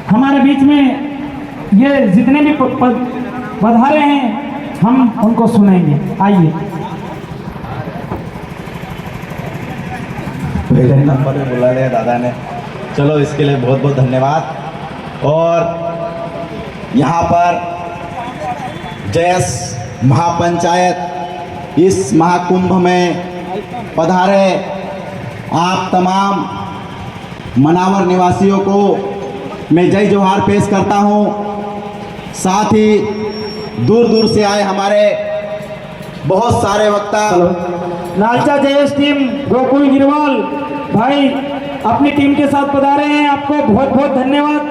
हमारे बीच में ये जितने भी पधारे हैं हम उनको सुनेंगे। आइए। पहले नंबर में बुला लिया दादा ने, चलो इसके लिए बहुत बहुत धन्यवाद। और यहाँ पर जयस महापंचायत इस महाकुंभ में पधारे आप तमाम मनावर निवासियों को मैं जय जोहार पेश करता हूँ। साथ ही दूर दूर से आए हमारे बहुत सारे वक्ता लालचा जयेश टीम गोकुल गिरवाल भाई अपनी टीम के साथ पधारे हैं। आपको बहुत बहुत धन्यवाद,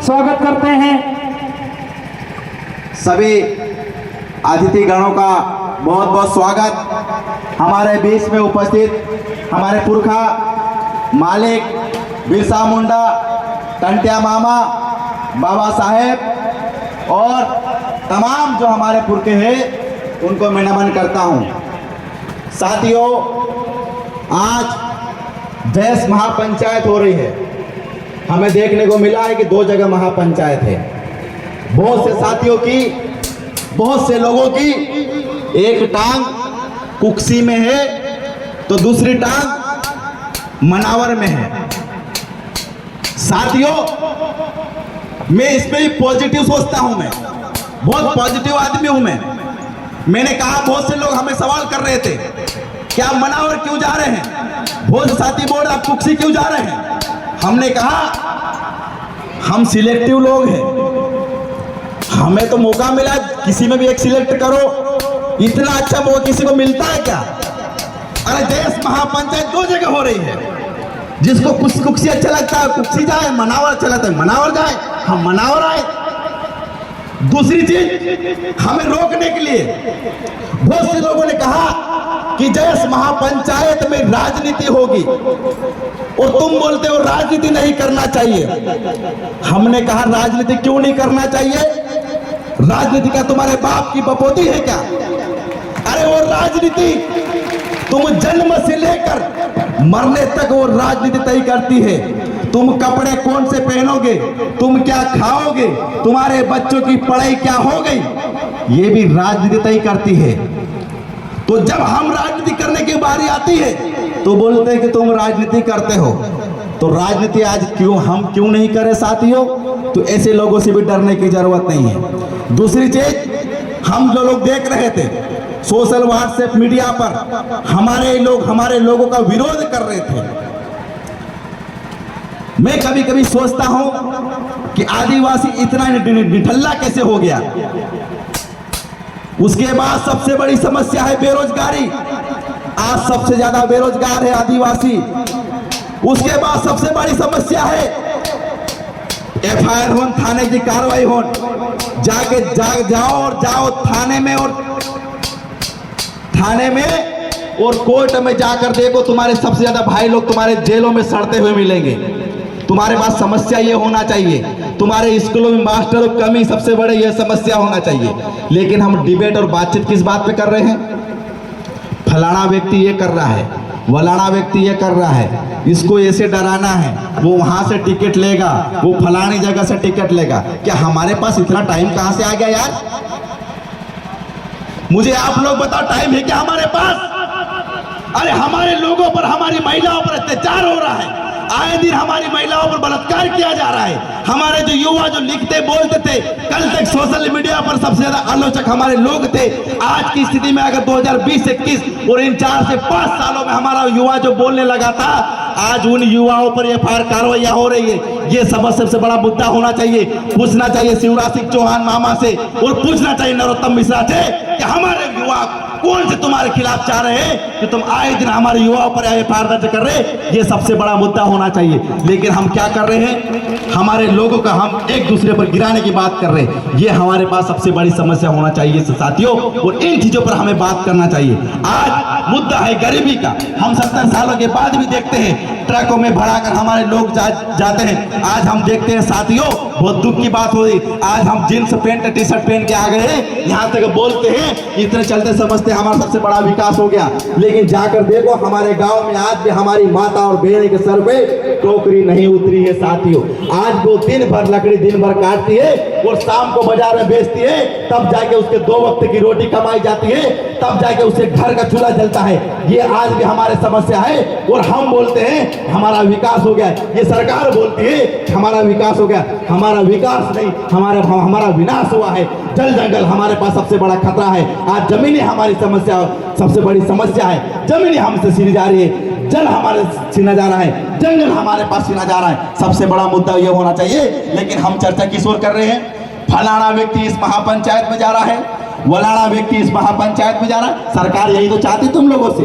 स्वागत करते हैं। सभी अतिथि गणों का बहुत बहुत स्वागत। हमारे बीच में उपस्थित हमारे पुरखा मालिक बिरसा मुंडा, टंटिया मामा, बाबा साहेब और तमाम जो हमारे पुरखे हैं उनको मैं नमन करता हूं। साथियों, आज जयस महापंचायत हो रही है। हमें देखने को मिला है कि 2 जगह महापंचायत है। बहुत से साथियों की, बहुत से लोगों की एक टांग कुक्सी में है तो दूसरी टांग मनावर में है। साथियों, मैं इसमें भी पॉजिटिव सोचता हूं। मैं बहुत पॉजिटिव आदमी हूं। मैंने कहा, बहुत से लोग हमें सवाल कर रहे थे कि आप मनावर क्यों जा रहे हैं, बहुत से साथी बोल आप कुक्सी क्यों जा रहे हैं। हमने कहा हम सिलेक्टिव लोग हैं, हमें तो मौका मिला, किसी में भी एक सिलेक्ट करो। इतना अच्छा मौका किसी को मिलता है क्या? अरे जयस महापंचायत 2 जगह हो रही है। जिसको कुक्सी अच्छा लगता है कुक्सी जाए, मनावर अच्छा लगता है मनावर जाए, हम मनावर आए। दूसरी चीज, हमें रोकने के लिए बहुत से लोगों ने कहा कि जयस महापंचायत में राजनीति होगी और तुम बोलते हो राजनीति नहीं करना चाहिए। हमने कहा राजनीति क्यों नहीं करना चाहिए? राजनीति का तुम्हारे बाप की बपोती है क्या? अरे वो राजनीति तुम जन्म से लेकर मरने तक वो राजनीति तय करती है। तुम कपड़े कौन से पहनोगे, तुम क्या खाओगे, तुम्हारे बच्चों की पढ़ाई क्या हो गई, ये भी राजनीति तय करती है। तो जब हम राजनीति करने की बारी आती है तो बोलते हैं कि तुम राजनीति करते हो। तो राजनीति आज हम क्यों नहीं करें साथियों? तो ऐसे लोगों से भी डरने की जरूरत नहीं है। दूसरी चीज, हम जो लोग देख रहे थे सोशल व्हाट्सएप मीडिया पर हमारे लोगों का विरोध कर रहे थे। मैं कभी कभी सोचता हूं कि आदिवासी इतना निठल्ला कैसे हो गया। उसके बाद सबसे बड़ी समस्या है बेरोजगारी। आज सबसे ज्यादा बेरोजगार है आदिवासी। उसके बाद सबसे बड़ी समस्या है FIR हो, थाने की कार्रवाई हो। जाओ थाने में और कोर्ट में जाकर देखो, तुम्हारे सबसे ज्यादा भाई लोग तुम्हारे जेलों में सड़ते हुए मिलेंगे। तुम्हारे पास समस्या ये होना चाहिए, तुम्हारे स्कूलों में मास्टरों की कमी सबसे बड़ी ये समस्या होना चाहिए। लेकिन हम डिबेट और बातचीत किस बात पे कर रहे हैं? फलाना व्यक्ति ये कर रहा है, वलाना व्यक्ति ये कर रहा है, इसको ऐसे डराना है, वो वहां से टिकट लेगा, वो फलानी जगह से टिकट लेगा। क्या हमारे पास इतना टाइम कहां से आ गया यार? मुझे आप लोग बताओ, टाइम है क्या हमारे पास? अरे हमारे लोगों पर, हमारी महिलाओं पर अत्याचार हो रहा है। आए दिन हमारी महिलाओं पर बलात्कार किया जा रहा है। हमारे जो युवा जो लिखते बोलते थे, कल तक सोशल मीडिया पर सबसे ज्यादा आलोचक हमारे लोग थे। आज की स्थिति में अगर 2020-21 और इन 4 से 5 सालों में हमारा युवा जो बोलने लगा था, आज उन युवाओं पर FIR कार्रवाइयां हो रही है। ये सबसे बड़ा मुद्दा होना चाहिए। पूछना चाहिए शिवराज सिंह चौहान मामा से और पूछना चाहिए नरोत्तम मिश्रा से कि हमारे युवा कौन से तुम्हारे खिलाफ चाह रहे हैं कि तुम आए दिन हमारे युवाओं पर FIR दर्ज कर रहे। ये सबसे बड़ा मुद्दा होना चाहिए। लेकिन हम क्या कर रहे हैं? हमारे लोगों का हम एक दूसरे पर गिराने की बात कर रहे हैं। ये हमारे पास सबसे बड़ी समस्या होना चाहिए साथियों, और इन चीजों पर हमें बात करना चाहिए। आज मुद्दा है गरीबी का। हम 70 सालों के बाद भी देखते हैं ट्रकों में भराकर हमारे लोग जाते हैं। आज हम देखते हैं साथियों, बहुत दुख की बात हो रही, आज हम जींस पैंट टी शर्ट पहन के आ गए हैं, यहाँ तक बोलते हैं इतने चलते समझते हमारा सबसे बड़ा विकास हो गया। लेकिन जाकर देखो हमारे गांव में आज भी हमारी माता और बहन के सर पे टोकरी नहीं उतरी है साथियों। आज वो दिन भर लकड़ी दिन भर काटती है और शाम को बाजार में बेचती है, तब जाके उसके 2 वक्त की रोटी कमाई जाती है, तब जाके उसे घर का चूल्हा जलता है। ये आज भी हमारे समस्या है और हम बोलते हैं हमारा विकास हो गया, ये सरकार बोलती है हमारा विकास हो गया। हमारा विकास नहीं, हमारा विनाश हुआ है। जल जंगल हमारे पास सबसे बड़ा खतरा है। आज जमीनें हमारी समस्या सबसे बड़ी समस्या है, जमीनें हमसे छीनी जा रही है, जल हमारे छीना जा रहा है, जंगल हमारे पास छीना जा रहा है। सबसे बड़ा मुद्दा ये होना चाहिए। लेकिन हम चर्चा किस ओर कर रहे हैं? फलाना व्यक्ति इस महापंचायत में जा रहा है, वलाना व्यक्ति इस महापंचायत में जा रहा है। सरकार यही तो चाहती तुम लोगों से,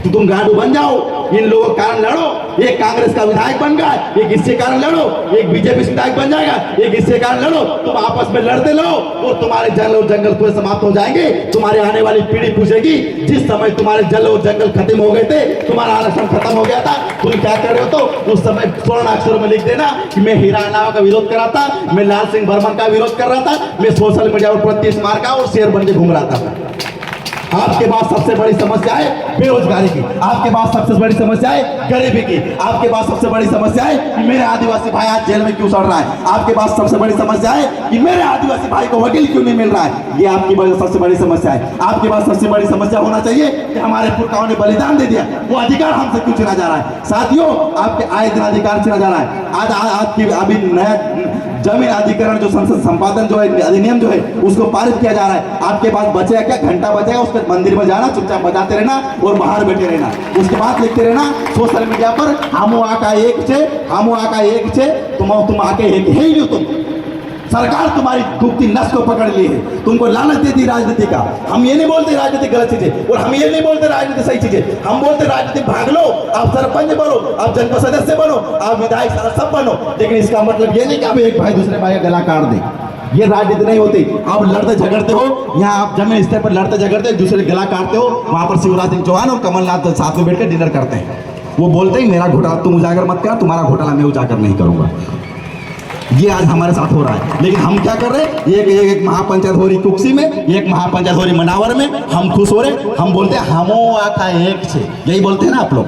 तो तुम गांडू बन जाओ, इन लोगों के कारण लड़ो। एक कांग्रेस का विधायक बन गया, एक इसके कारण लड़ो, एक बीजेपी विधायक बन जाएगा, एक इसके कारण लड़ो। तुम आपस में लड़ते लो और तुम्हारे जल और जंगल पूरे समाप्त हो जाएंगे। तुम्हारे आने वाली पीढ़ी पूछेगी जिस समय तुम्हारे जल और जंगल खत्म हो गए थे, तुम्हारा आरक्षण खत्म हो गया था, तुम क्या कर रहे हो? तो उस समय स्वर्ण अक्षरों में लिख देना कि मैं हीरा अलावा का विरोध कर रहा था, मैं लाल सिंह बर्मन का विरोध कर रहा था, मैं सोशल मीडिया पर 35 मार का और शेर बन के घूम रहा था। आपके पास सबसे बड़ी समस्या है बेरोजगारी की, आपके पास सबसे बड़ी समस्या है गरीबी की, आपके पास सबसे बड़ी समस्या है कि मेरे आदिवासी भाई आज जेल में क्यों सड़ रहा है, आपके पास सबसे बड़ी समस्या है कि मेरे आदिवासी भाई को वकील क्यों नहीं मिल रहा है। ये आपकी सबसे बड़ी समस्या है। आपके पास सबसे बड़ी समस्या होना चाहिए कि हमारे पुरखाओं ने बलिदान दे दिया, वो अधिकार हमसे क्यों छीना जा रहा है। साथियों, आपके आए दिन अधिकार छीना जा रहा है। आज आपकी अभी नया जमीन अधिकरण जो संसद संपादन जो है अधिनियम जो है उसको पारित किया जा रहा है। आपके पास बचेगा क्या? घंटा बचेगा, उसके मंदिर में जाना, चुपचाप बजाते रहना और बाहर बैठे रहना, उसके बाद लिखते रहना सोशल मीडिया पर हम आका एक छे, हम आका एक छे, तुम आके एक है ही तुम। सरकार तुम्हारी दुखती नस को पकड़ ली है, तुमको लालच देती राजनीति का। हम ये नहीं बोलते राजनीति गलत चीज है और हम ये नहीं बोलते राजनीति सही चीज है। हम बोलते राजनीति भाग लो, आप सरपंच बनो, आप जनपद सदस्य बनो, आप विधायक सब बनो, लेकिन इसका मतलब ये नहीं कि आप एक भाई दूसरे भाई का गला काट दे। ये राजनीति नहीं होती। आप लड़ते झगड़ते हो, यहाँ आप जमीन स्तर पर लड़ते झगड़ते एक दूसरे गला काटते हो, वहां पर शिवराज सिंह चौहान और कमलनाथ साथ में बैठकर डिनर करते हैं। वो बोलते हैं मेरा घोटाला तुम उजागर मत कर, तुम्हारा घोटाला मैं उजागर नहीं करूंगा। ये आज हमारे साथ हो रहा है। लेकिन हम क्या कर रहे हैं? एक महापंचायत हो रही कुक्सी में, एक महापंचायत हो रही मनावर में, हम खुश हो रहे, हम बोलते हैं हमो आका एक छे, यही बोलते हैं ना आप लोग,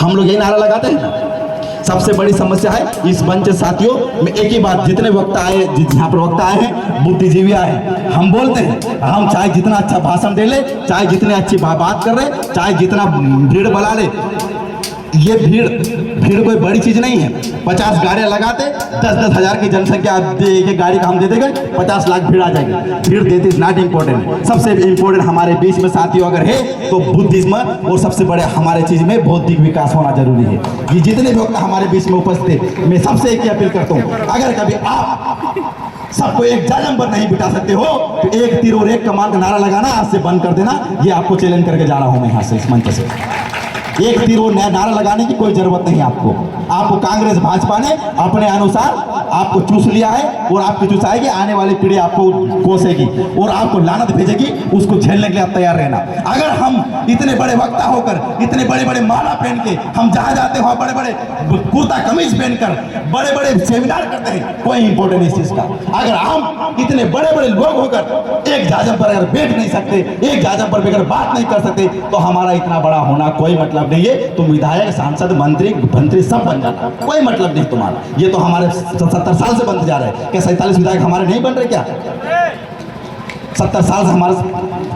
हम लोग यही नारा लगाते हैं ना। सबसे बड़ी समस्या है इस मंच साथियों में एक ही बात, जितने वक्ता आए, यहाँ पर वक्ता आए हैं बुद्धिजीवी आए हैं, हम बोलते हैं हम चाहे जितना अच्छा भाषण दे ले, चाहे जितने अच्छी बात कर रहे, चाहे जितना भीड़ बुला ले, ये भीड़ कोई बड़ी चीज नहीं है। 50 गाड़ियां लगाते 10-10 हजार की जनसंख्या एक गाड़ी का हम दे देंगे, 50 लाख भीड़ आ जाएगी। भीड़ देती इज नॉट इम्पोर्टेंट। सबसे इम्पोर्टेंट हमारे बीच में साथियों अगर है तो बुद्धिज्म और सबसे बड़े हमारे चीज में बौद्धिक विकास होना जरूरी है। ये जितने भी वक्त हमारे बीच में उपस्थित है, मैं सबसे एक ही अपील करता हूँ, अगर कभी आप सबको एक जालम पर नहीं बिठा सकते हो तो एक तीर और एक कमान का नारा लगाना आज से बंद कर देना। ये आपको चैलेंज करके जा रहा हूं मैं यहाँ से, इस मंच से। एक तीर और नारा लगाने की कोई जरूरत नहीं आपको। कांग्रेस भाजपा ने अपने अनुसार आपको चूस लिया है और आपकी चूसाएगी, आने वाली पीढ़ी आपको कोसेगी और आपको लानत भेजेगी, उसको झेलने के लिए आप तैयार रहना। अगर हम इतने बड़े वक्ता होकर, इतने बड़े बड़े माला पहन के हम जहाँ जाते हो बड़े बड़े कुर्ता कमीज पहनकर बड़े बड़े सेमिनार करते हैं, कोई इंपॉर्टेंट इस चीज का। अगर हम इतने बड़े बड़े लोग होकर एक जाजम पर अगर बैठ नहीं सकते, एक जाजम पर बैठकर बात नहीं कर सकते, तो हमारा इतना बड़ा होना कोई मतलब नहीं है। तुम विधायक, सांसद, मंत्री सब बन जाना, कोई मतलब नहीं तुम्हारा। ये तो हमारे 70 साल से बनते जा रहे हैं। क्या 47 विधायक हमारे नहीं बन रहे? क्या 70 साल से हमारे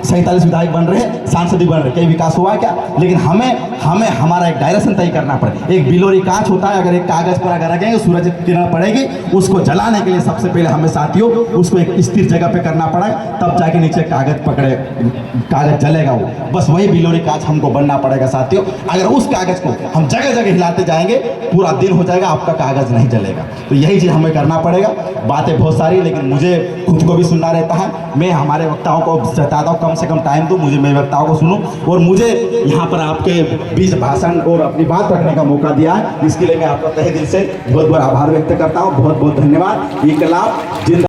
47 विधायक बन रहे हैं, सांसद भी बन रहे, कहीं विकास हुआ है क्या? लेकिन हमें हमारा एक डायरेक्शन तय करना पड़े। एक बिलोरी कांच होता है, अगर एक कागज पर अगर रखेंगे सूरज किरण पड़ेगी, उसको जलाने के लिए सबसे पहले हमें साथियों उसको एक स्थिर जगह पे करना पड़ा, तब जाके नीचे कागज जलेगा। वो बस वही बिलोरी कांच हमको बनना पड़ेगा साथियों। अगर उस कागज को हम जगह जगह हिलाते जाएंगे, पूरा दिन हो जाएगा, आपका कागज नहीं जलेगा। तो यही चीज हमें करना पड़ेगा। बातें बहुत सारी, लेकिन मुझे खुद को भी सुनना रहता है। मैं हमारे वक्ताओं को चाहता हूँ कम से कम टाइम दो मुझे, मेरे वक्ताओं को सुनो और मुझे यहाँ पर आपके बीच भाषण और अपनी बात रखने का मौका दिया है, इसके लिए मैं आपका तहे दिल से बहुत बहुत आभार व्यक्त करता हूँ। बहुत बहुत धन्यवाद। इनकलाब जिंदाबाद।